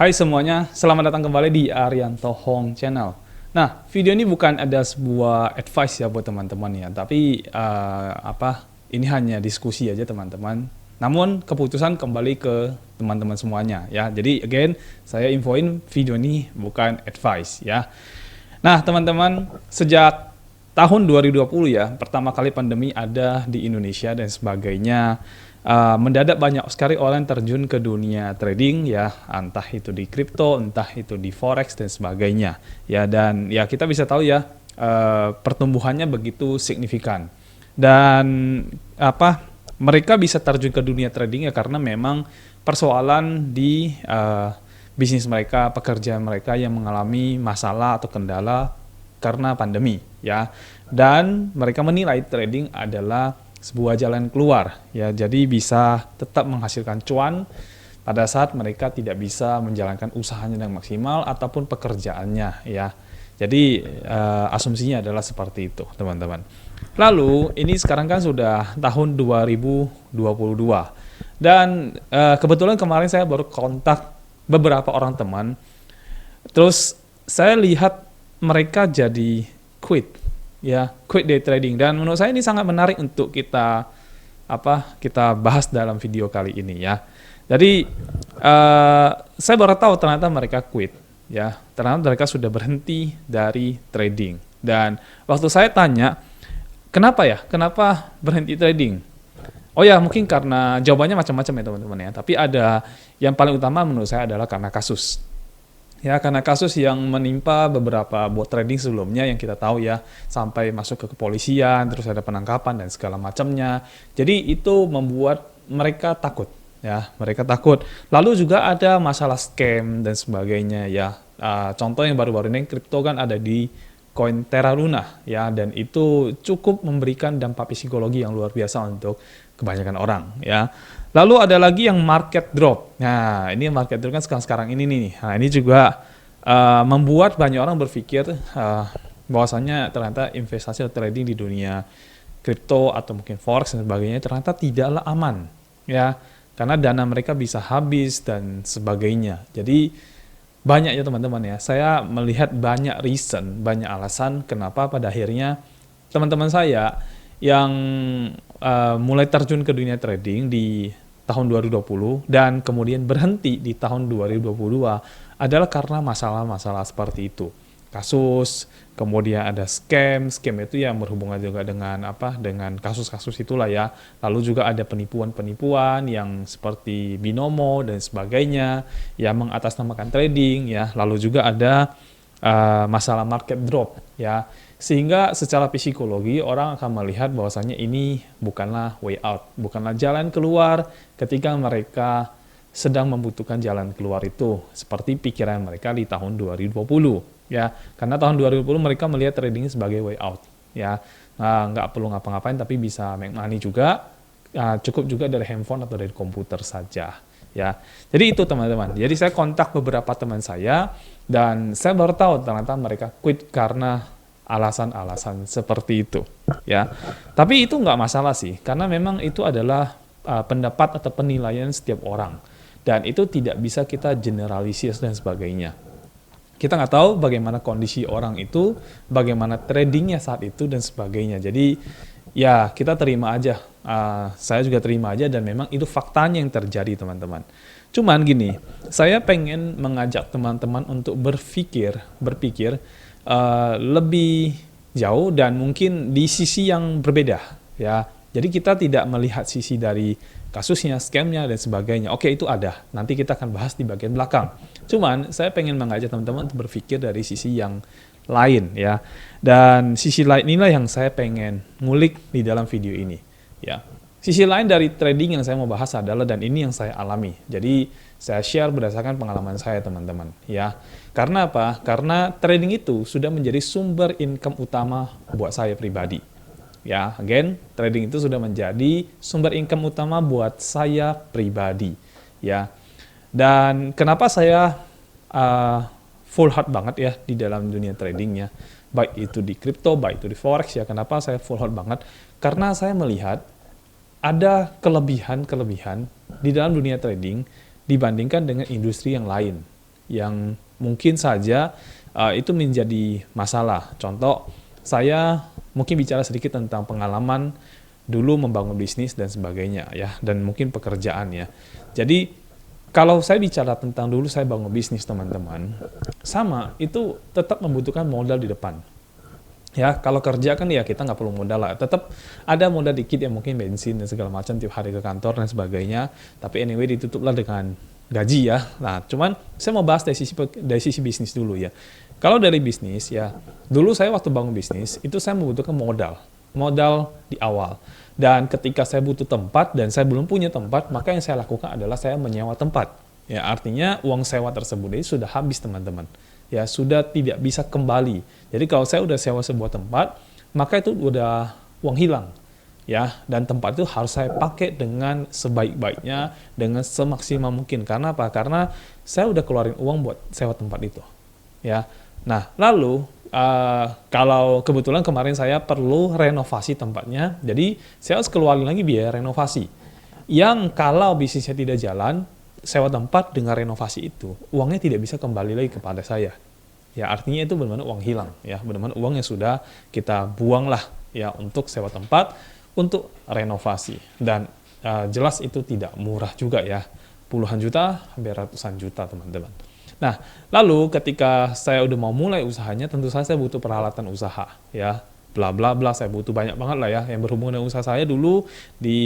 Hai semuanya, selamat datang kembali di Arianto Hong Channel. Nah, video ini bukan ada sebuah advice ya buat teman-teman ya, tapi ini hanya diskusi aja teman-teman. Namun keputusan kembali ke teman-teman semuanya ya. Jadi again, saya infoin video ini bukan advice ya. Nah, teman-teman, sejak tahun 2020 ya, pertama kali pandemi ada di Indonesia dan sebagainya. Mendadak banyak sekali orang terjun ke dunia trading ya, entah itu di kripto, entah itu di forex dan sebagainya ya, dan ya kita bisa tahu ya pertumbuhannya begitu signifikan dan mereka bisa terjun ke dunia trading ya karena memang persoalan di bisnis mereka, pekerjaan mereka yang mengalami masalah atau kendala karena pandemi ya, dan mereka menilai trading adalah sebuah jalan keluar ya, jadi bisa tetap menghasilkan cuan pada saat mereka tidak bisa menjalankan usahanya dengan maksimal ataupun pekerjaannya ya. Jadi asumsinya adalah seperti itu teman-teman. Lalu ini sekarang kan sudah tahun 2022 dan kebetulan kemarin saya baru kontak beberapa orang teman, terus saya lihat mereka jadi quit day trading, dan menurut saya ini sangat menarik untuk kita bahas dalam video kali ini ya. Jadi saya baru tahu ternyata mereka quit ya, ternyata mereka sudah berhenti dari trading. Dan waktu saya tanya kenapa berhenti trading, oh ya mungkin karena jawabannya macam-macam ya teman-teman ya, tapi ada yang paling utama menurut saya adalah karena kasus. Ya, karena kasus yang menimpa beberapa bot trading sebelumnya yang kita tahu ya, sampai masuk ke kepolisian, terus ada penangkapan dan segala macamnya. Jadi itu membuat mereka takut ya, mereka takut. Lalu juga ada masalah scam dan sebagainya ya. Contoh yang baru-baru ini kripto kan ada di koin Terra Luna ya, dan itu cukup memberikan dampak psikologi yang luar biasa untuk kebanyakan orang ya. Lalu ada lagi yang market drop. Nah, ini market drop kan sekarang ini nih. Nah, ini juga membuat banyak orang berpikir bahwasannya ternyata investasi atau trading di dunia kripto atau mungkin forex dan sebagainya ternyata tidaklah aman ya, karena dana mereka bisa habis dan sebagainya. Jadi banyak ya teman-teman ya, saya melihat banyak reason, banyak alasan kenapa pada akhirnya teman-teman saya yang mulai terjun ke dunia trading di tahun 2020 dan kemudian berhenti di tahun 2022 adalah karena masalah-masalah seperti itu. Kasus, kemudian ada scam itu yang berhubungan juga dengan dengan kasus-kasus itulah ya. Lalu juga ada penipuan-penipuan yang seperti binomo dan sebagainya yang mengatasnamakan trading ya. Lalu juga ada masalah market drop ya, sehingga secara psikologi orang akan melihat bahwasannya ini bukanlah way out, bukanlah jalan keluar ketika mereka sedang membutuhkan jalan keluar itu, seperti pikiran mereka di tahun 2020 ya, karena tahun 2020 mereka melihat trading sebagai way out ya, nggak perlu ngapa-ngapain tapi bisa make money juga, cukup juga dari handphone atau dari komputer saja ya. Jadi itu teman-teman, jadi saya kontak beberapa teman saya dan saya baru tahu ternyata mereka quit karena alasan-alasan seperti itu ya. Tapi itu nggak masalah sih, karena memang itu adalah pendapat atau penilaian setiap orang dan itu tidak bisa kita generalisir dan sebagainya. Kita nggak tahu bagaimana kondisi orang itu, bagaimana tradingnya saat itu dan sebagainya. Jadi ya kita terima aja, saya juga terima aja, dan memang itu faktanya yang terjadi teman-teman. Cuman gini, saya pengen mengajak teman-teman untuk berpikir lebih jauh dan mungkin di sisi yang berbeda ya. Jadi kita tidak melihat sisi dari kasusnya, scamnya dan sebagainya. Oke, itu ada, nanti kita akan bahas di bagian belakang. Cuman saya pengen mengajak teman-teman untuk berpikir dari sisi yang lain ya, dan sisi lain inilah yang saya pengen ngulik di dalam video ini ya. Sisi lain dari trading yang saya mau bahas adalah, dan ini yang saya alami, jadi saya share berdasarkan pengalaman saya teman-teman ya. Karena apa? Karena trading itu sudah menjadi sumber income utama buat saya pribadi ya. Again, trading itu sudah menjadi sumber income utama buat saya pribadi ya. Dan kenapa saya full heart banget ya di dalam dunia tradingnya, baik itu di kripto, baik itu di forex ya. Kenapa saya full heart banget? Karena saya melihat ada kelebihan-kelebihan di dalam dunia trading dibandingkan dengan industri yang lain yang mungkin saja itu menjadi masalah. Contoh, saya mungkin bicara sedikit tentang pengalaman dulu membangun bisnis dan sebagainya ya, dan mungkin pekerjaan ya. Jadi kalau saya bicara tentang dulu saya bangun bisnis teman-teman, sama itu tetap membutuhkan modal di depan. Ya, kalau kerja kan ya kita nggak perlu modal lah. Tetap ada modal dikit ya, mungkin bensin dan segala macam tiap hari ke kantor dan sebagainya. Tapi anyway ditutuplah dengan gaji ya. Nah, cuman saya mau bahas dari sisi bisnis dulu ya. Kalau dari bisnis ya, dulu saya waktu bangun bisnis itu saya membutuhkan modal di awal. Dan ketika saya butuh tempat dan saya belum punya tempat, maka yang saya lakukan adalah saya menyewa tempat. Ya, artinya uang sewa tersebut ini sudah habis teman-teman. Ya, sudah tidak bisa kembali. Jadi kalau saya udah sewa sebuah tempat, maka itu udah uang hilang. Ya, dan tempat itu harus saya pakai dengan sebaik-baiknya, dengan semaksimal mungkin. Karena apa? Karena saya udah keluarin uang buat sewa tempat itu. Ya. Nah, lalu kalau kebetulan kemarin saya perlu renovasi tempatnya, jadi saya harus keluarin lagi biaya renovasi. Yang kalau bisnisnya tidak jalan, sewa tempat dengan renovasi itu, uangnya tidak bisa kembali lagi kepada saya. Ya, artinya itu benar-benar uang hilang. Ya, benar-benar uang yang sudah kita buang lah ya untuk sewa tempat, untuk renovasi. Dan jelas itu tidak murah juga ya, puluhan juta, hampir ratusan juta teman-teman. Nah, lalu ketika saya udah mau mulai usahanya, tentu saja saya butuh peralatan usaha, ya, bla bla bla, saya butuh banyak banget lah ya, yang berhubungan dengan usaha saya dulu di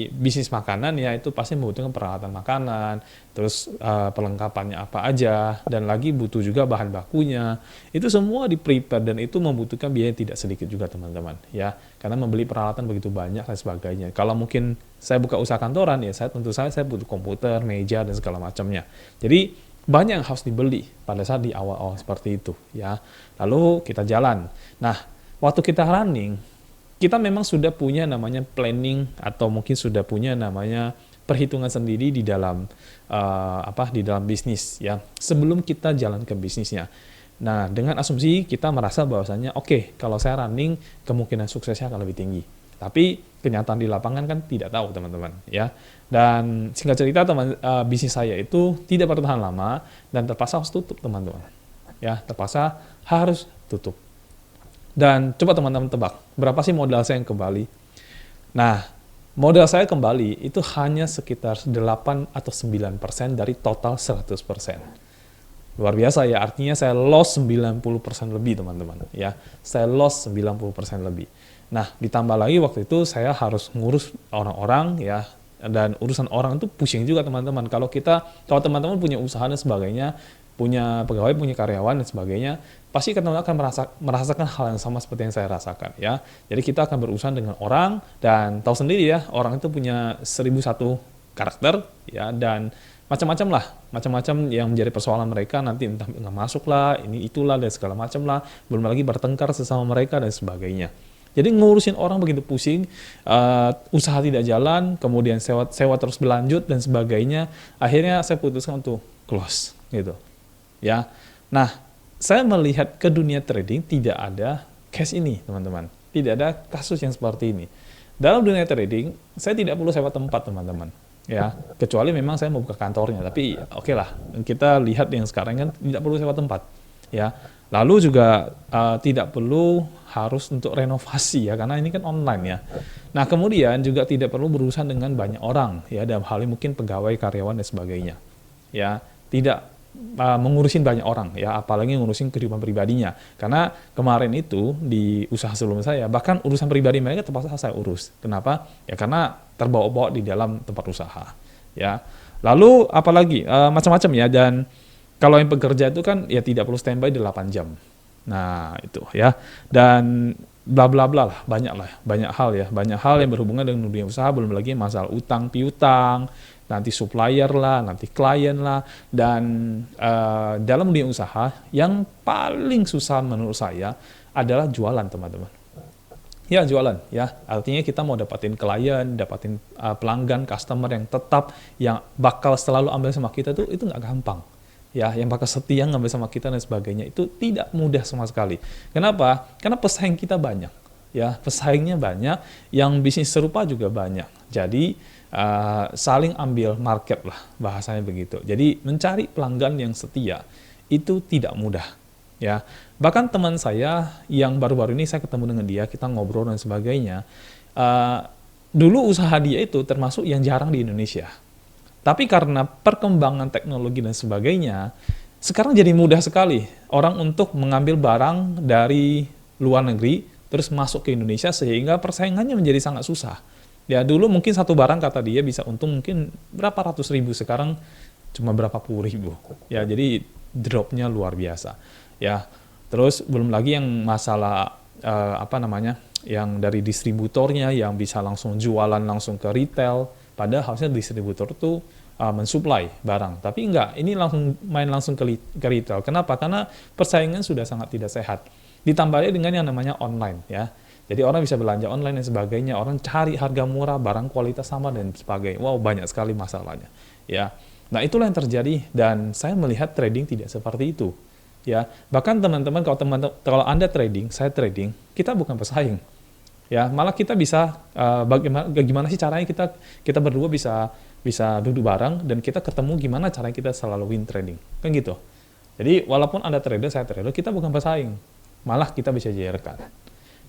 bisnis makanan ya, itu pasti membutuhkan peralatan makanan, terus perlengkapannya apa aja, dan lagi butuh juga bahan bakunya, itu semua di-prepare dan itu membutuhkan biaya tidak sedikit juga teman-teman, ya, karena membeli peralatan begitu banyak dan sebagainya. Kalau mungkin saya buka usaha kantoran ya, tentu saja saya butuh komputer, meja, dan segala macamnya. Jadi banyak yang harus dibeli pada saat di awal-awal seperti itu ya. Lalu kita jalan. Nah, waktu kita running, kita memang sudah punya namanya planning atau mungkin sudah punya namanya perhitungan sendiri di dalam di dalam bisnis ya. Sebelum kita jalan ke bisnisnya. Nah, dengan asumsi kita merasa bahwasanya oke, kalau saya running kemungkinan suksesnya akan lebih tinggi. Tapi kenyataan di lapangan kan tidak tahu teman-teman ya. Dan singkat cerita bisnis saya itu tidak bertahan lama dan terpaksa harus tutup teman-teman. Ya, terpaksa harus tutup. Dan coba teman-teman tebak, berapa sih modal saya yang kembali? Nah, modal saya kembali itu hanya sekitar 8 atau 9% dari total 100%. Luar biasa ya, artinya saya loss 90% lebih teman-teman. Ya, saya loss 90% lebih. Nah, ditambah lagi waktu itu saya harus ngurus orang-orang ya, dan urusan orang itu pusing juga teman-teman. Kalau teman-teman punya usaha dan sebagainya, punya pegawai, punya karyawan dan sebagainya, pasti teman-teman akan merasakan hal yang sama seperti yang saya rasakan ya. Jadi kita akan berurusan dengan orang dan tahu sendiri ya, orang itu punya 1001 karakter ya, dan macam-macam yang menjadi persoalan mereka, nanti entah nggak masuk lah, ini itulah dan segala macam lah, belum lagi bertengkar sesama mereka dan sebagainya. Jadi ngurusin orang begitu pusing, usaha tidak jalan, kemudian sewa terus berlanjut dan sebagainya. Akhirnya saya putuskan untuk close gitu. Ya. Nah, saya melihat ke dunia trading tidak ada case ini, teman-teman. Tidak ada kasus yang seperti ini. Dalam dunia trading, saya tidak perlu sewa tempat, teman-teman. Ya, kecuali memang saya mau buka kantornya, tapi oke lah, kita lihat yang sekarang kan tidak perlu sewa tempat. Ya. Lalu juga tidak perlu harus untuk renovasi ya, karena ini kan online ya. Nah, kemudian juga tidak perlu berurusan dengan banyak orang ya, dalam hal ini mungkin pegawai, karyawan dan sebagainya. Ya, tidak mengurusin banyak orang ya, apalagi ngurusin kehidupan pribadinya. Karena kemarin itu di usaha sebelum saya, bahkan urusan pribadi mereka terpaksa saya urus. Kenapa? Ya karena terbawa-bawa di dalam tempat usaha. Ya. Lalu apalagi macam-macam ya, dan kalau yang pekerja itu kan ya tidak perlu standby 8 jam. Nah, itu ya. Dan bla bla bla lah, banyak hal yang berhubungan dengan dunia usaha, belum lagi masalah utang piutang, nanti supplier lah, nanti klien lah, dan dalam dunia usaha yang paling susah menurut saya adalah jualan, teman-teman. Ya, jualan ya. Artinya kita mau dapatin klien, dapatin pelanggan, customer yang tetap, yang bakal selalu ambil sama kita itu nggak gampang. Ya, yang bakal setia ngambil sama kita dan sebagainya, itu tidak mudah sama sekali. Kenapa? Karena pesaing kita banyak. ya, pesaingnya banyak, yang bisnis serupa juga banyak. Jadi saling ambil market lah, bahasanya begitu. Jadi mencari pelanggan yang setia itu tidak mudah, ya. Bahkan teman saya yang baru-baru ini saya ketemu dengan dia, kita ngobrol dan sebagainya. Dulu usaha dia itu termasuk yang jarang di Indonesia. Tapi karena perkembangan teknologi dan sebagainya, sekarang jadi mudah sekali orang untuk mengambil barang dari luar negeri terus masuk ke Indonesia, sehingga persaingannya menjadi sangat susah. Ya, dulu mungkin satu barang kata dia bisa untung mungkin berapa ratus ribu, sekarang cuma berapa puluh ribu. Ya, jadi dropnya luar biasa. Ya, terus belum lagi yang masalah yang dari distributornya yang bisa langsung jualan langsung ke retail. Padahal harusnya distributor tuh mensuplai barang, tapi enggak. Ini main langsung ke retail. Kenapa? Karena persaingan sudah sangat tidak sehat. Ditambahnya dengan yang namanya online, ya. Jadi orang bisa belanja online dan sebagainya, orang cari harga murah, barang kualitas sama dan sebagainya. Wow, banyak sekali masalahnya. Ya, nah itulah yang terjadi dan saya melihat trading tidak seperti itu. Ya, bahkan teman-teman kalau Anda trading, saya trading, kita bukan pesaing. Ya, malah kita bisa gimana sih caranya kita berdua bisa duduk bareng dan kita ketemu gimana caranya kita selalu win trading. Kan gitu. Jadi walaupun Anda trader, saya trader, kita bukan pesaing. Malah kita bisa jadi rekan.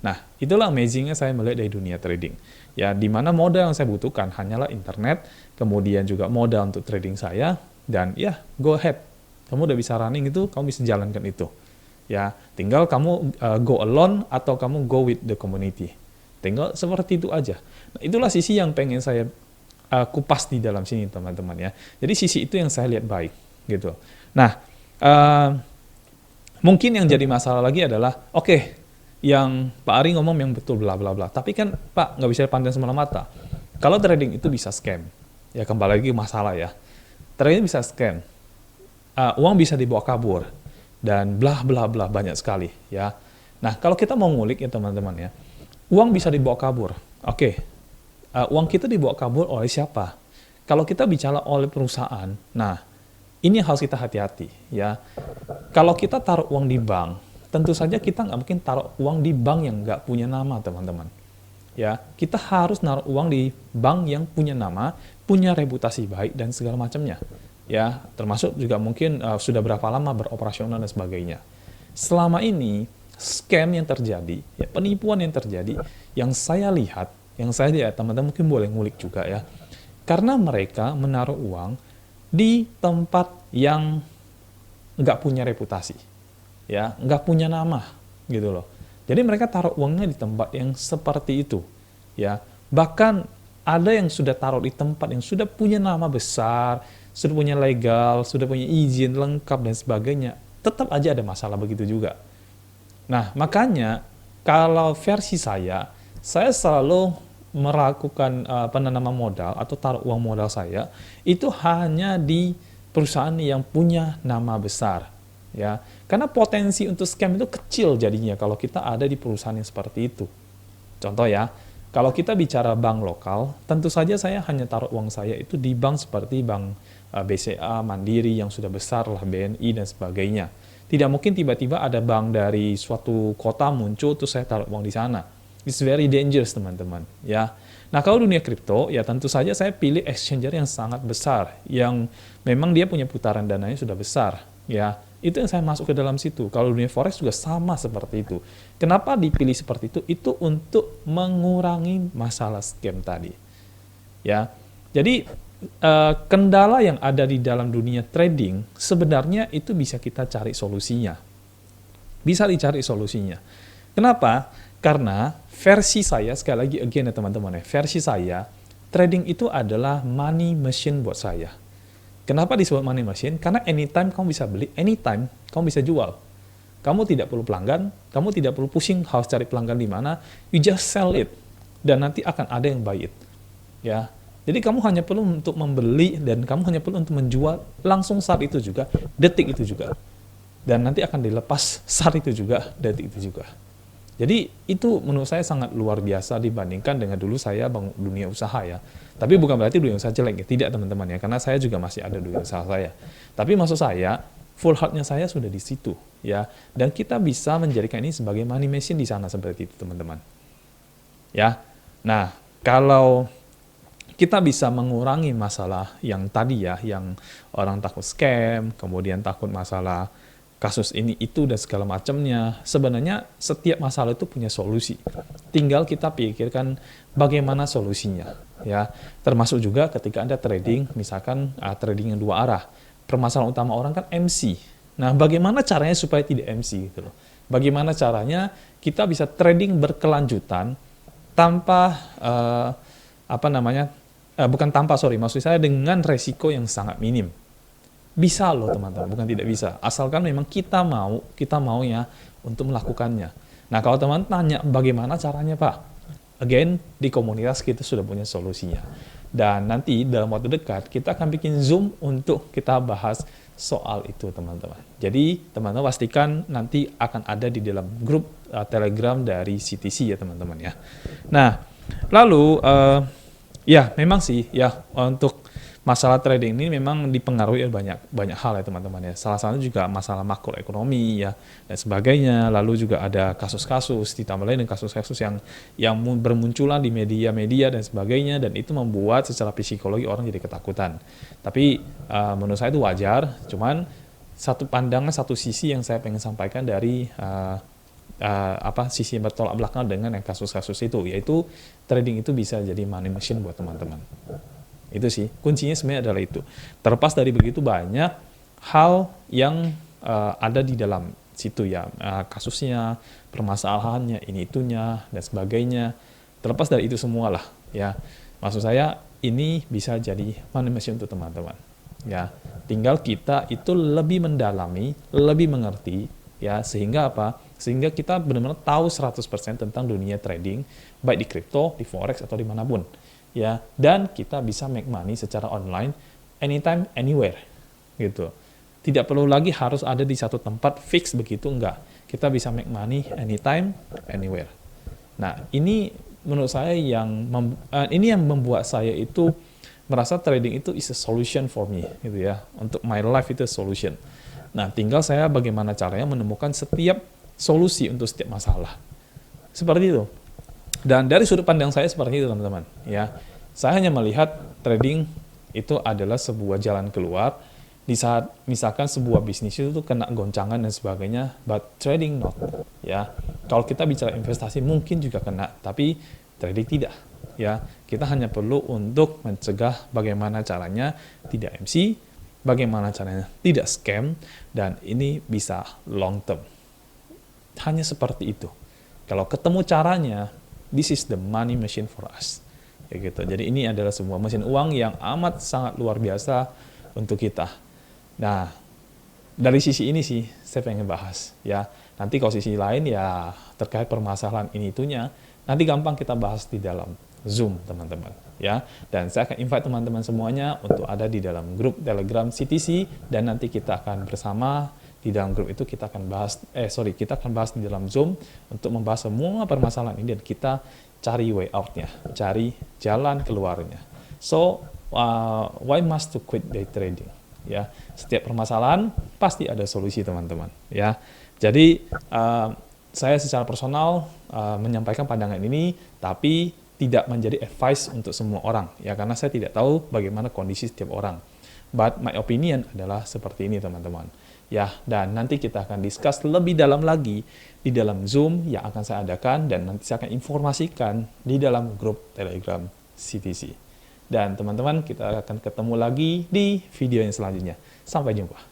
Nah, itulah amazing-nya saya melihat dari dunia trading. Ya, di mana modal yang saya butuhkan hanyalah internet, kemudian juga modal untuk trading saya, dan ya, go ahead. Kamu udah bisa running itu, kamu bisa jalankan itu. Ya, tinggal kamu go alone atau kamu go with the community. Tinggal seperti itu aja. Nah, itulah sisi yang pengen saya kupas di dalam sini, teman-teman ya. Jadi sisi itu yang saya lihat baik, gitu. Nah, mungkin yang jadi masalah lagi adalah, oke, yang Pak Ari ngomong yang betul bla bla bla. Tapi kan Pak nggak bisa pandang semata-mata. Kalau trading itu bisa scam, ya kembali lagi masalah ya. Trading bisa scam, uang bisa dibawa kabur dan bla bla bla banyak sekali ya. Nah kalau kita mau ngulik ya teman-teman ya, uang bisa dibawa kabur. Oke, uang kita dibawa kabur oleh siapa? Kalau kita bicara oleh perusahaan, nah ini harus kita hati-hati ya. Kalau kita taruh uang di bank, tentu saja kita nggak mungkin taruh uang di bank yang nggak punya nama, teman-teman. Ya, kita harus naruh uang di bank yang punya nama, punya reputasi baik dan segala macamnya. Ya, termasuk juga mungkin sudah berapa lama beroperasional dan sebagainya. Selama ini scam yang terjadi, ya, penipuan yang terjadi, yang saya lihat teman-teman mungkin boleh ngulik juga ya. Karena mereka menaruh uang di tempat yang nggak punya reputasi. Ya, nggak punya nama gitu loh. Jadi mereka taruh uangnya di tempat yang seperti itu, ya. Bahkan ada yang sudah taruh di tempat yang sudah punya nama besar, sudah punya legal, sudah punya izin lengkap dan sebagainya. Tetap aja ada masalah begitu juga. Nah, makanya kalau versi saya selalu melakukan penanaman modal atau taruh uang modal saya itu hanya di perusahaan yang punya nama besar. Ya, karena potensi untuk scam itu kecil jadinya kalau kita ada di perusahaan yang seperti itu. Contoh ya, kalau kita bicara bank lokal, tentu saja saya hanya taruh uang saya itu di bank seperti bank BCA, Mandiri yang sudah besar lah, BNI dan sebagainya. Tidak mungkin tiba-tiba ada bank dari suatu kota muncul terus saya taruh uang di sana. It's very dangerous, teman-teman. Ya. Nah, kalau dunia kripto, ya tentu saja saya pilih exchanger yang sangat besar, yang memang dia punya putaran dananya sudah besar. Ya, itu yang saya masuk ke dalam situ. Kalau dunia forex juga sama seperti itu. Kenapa dipilih seperti itu? Itu untuk mengurangi masalah scam tadi. Ya, jadi kendala yang ada di dalam dunia trading sebenarnya itu bisa kita cari solusinya. Bisa dicari solusinya. Kenapa? Karena versi saya, sekali lagi again ya teman-teman ya, versi saya, trading itu adalah money machine buat saya. Kenapa disebut money machine? Karena anytime kamu bisa beli, anytime kamu bisa jual. Kamu tidak perlu pelanggan, kamu tidak perlu pusing harus cari pelanggan di mana, you just sell it. Dan nanti akan ada yang buy it. Ya. Jadi kamu hanya perlu untuk membeli dan kamu hanya perlu untuk menjual langsung saat itu juga, detik itu juga. Dan nanti akan dilepas saat itu juga, detik itu juga. Jadi itu menurut saya sangat luar biasa dibandingkan dengan dulu saya bangun dunia usaha ya. Tapi bukan berarti dunia usaha jelek ya, tidak teman-teman ya, karena saya juga masih ada dunia usaha saya. Tapi maksud saya, full heart-nya saya sudah di situ ya. Dan kita bisa menjadikan ini sebagai money machine di sana seperti itu teman-teman. ya. Nah, kalau kita bisa mengurangi masalah yang tadi ya, yang orang takut scam, kemudian takut masalah kasus ini itu dan segala macamnya. Sebenarnya setiap masalah itu punya solusi. Tinggal kita pikirkan bagaimana solusinya, ya. Termasuk juga ketika Anda trading, misalkan trading yang dua arah. Permasalahan utama orang kan MC. Nah, bagaimana caranya supaya tidak MC gitu loh. Bagaimana caranya kita bisa trading berkelanjutan tanpa apa namanya? Bukan tanpa, sorry, maksud saya dengan resiko yang sangat minim. Bisa loh teman-teman, bukan tidak bisa. Asalkan memang kita mau ya untuk melakukannya. Nah, kalau teman tanya bagaimana caranya Pak? Again, di komunitas kita sudah punya solusinya. Dan nanti dalam waktu dekat kita akan bikin Zoom untuk kita bahas soal itu teman-teman. Jadi teman-teman pastikan nanti akan ada di dalam grup Telegram dari CTC ya teman-teman ya. Nah, lalu ya, memang sih ya untuk masalah trading ini memang dipengaruhi oleh banyak hal ya teman-teman ya. Salah satu juga masalah makroekonomi ya dan sebagainya. Lalu juga ada kasus-kasus ditambah lagi dengan kasus-kasus yang bermunculan di media-media dan sebagainya, dan itu membuat secara psikologi orang jadi ketakutan. Tapi menurut saya itu wajar. Cuman satu pandangan, satu sisi yang saya pengen sampaikan dari sisi yang bertolak belakang dengan yang kasus-kasus itu, yaitu trading itu bisa jadi money machine buat teman-teman. Itu sih, kuncinya sebenarnya adalah itu. Terlepas dari begitu banyak hal yang ada di dalam situ ya, kasusnya, permasalahannya, ini itunya, dan sebagainya. Terlepas dari itu semua lah ya. Maksud saya, ini bisa jadi money machine untuk teman-teman. Ya, tinggal kita itu lebih mendalami, lebih mengerti, ya, sehingga apa? Sehingga kita benar-benar tahu 100% tentang dunia trading, baik di kripto, di forex, atau dimanapun. Ya, dan kita bisa make money secara online, anytime, anywhere. Gitu. Tidak perlu lagi harus ada di satu tempat fix begitu, enggak. Kita bisa make money anytime, anywhere. Nah, ini menurut saya ini yang membuat saya itu merasa trading itu is a solution for me, gitu ya. Untuk my life itu solution. Nah, tinggal saya bagaimana caranya menemukan setiap solusi untuk setiap masalah. Seperti itu. Dan dari sudut pandang saya seperti itu, teman-teman. Ya, saya hanya melihat trading itu adalah sebuah jalan keluar di saat misalkan sebuah bisnis itu kena goncangan dan sebagainya, but trading not. Ya, kalau kita bicara investasi mungkin juga kena, tapi trading tidak. Ya, kita hanya perlu untuk mencegah bagaimana caranya tidak MC, bagaimana caranya tidak scam, dan ini bisa long term. Hanya seperti itu. Kalau ketemu caranya, this is the money machine for us. Ya gitu. Jadi ini adalah sebuah mesin uang yang amat sangat luar biasa untuk kita. Nah, dari sisi ini sih saya pengen bahas ya. Nanti kalau sisi lain ya terkait permasalahan ini itunya, nanti gampang kita bahas di dalam Zoom, teman-teman. Ya, dan saya akan invite teman-teman semuanya untuk ada di dalam grup Telegram CTC, dan nanti kita akan bersama di dalam grup itu kita akan bahas di dalam Zoom untuk membahas semua permasalahan ini dan kita cari way out-nya, cari jalan keluarnya. So, why must to quit day trading? Ya, setiap permasalahan pasti ada solusi, teman-teman. Ya, jadi saya secara personal menyampaikan pandangan ini, tapi tidak menjadi advice untuk semua orang, ya, karena saya tidak tahu bagaimana kondisi setiap orang. But my opinion adalah seperti ini, teman-teman. Ya, dan nanti kita akan discuss lebih dalam lagi di dalam Zoom yang akan saya adakan, dan nanti saya akan informasikan di dalam grup Telegram CTC. Dan teman-teman, kita akan ketemu lagi di video yang selanjutnya. Sampai jumpa.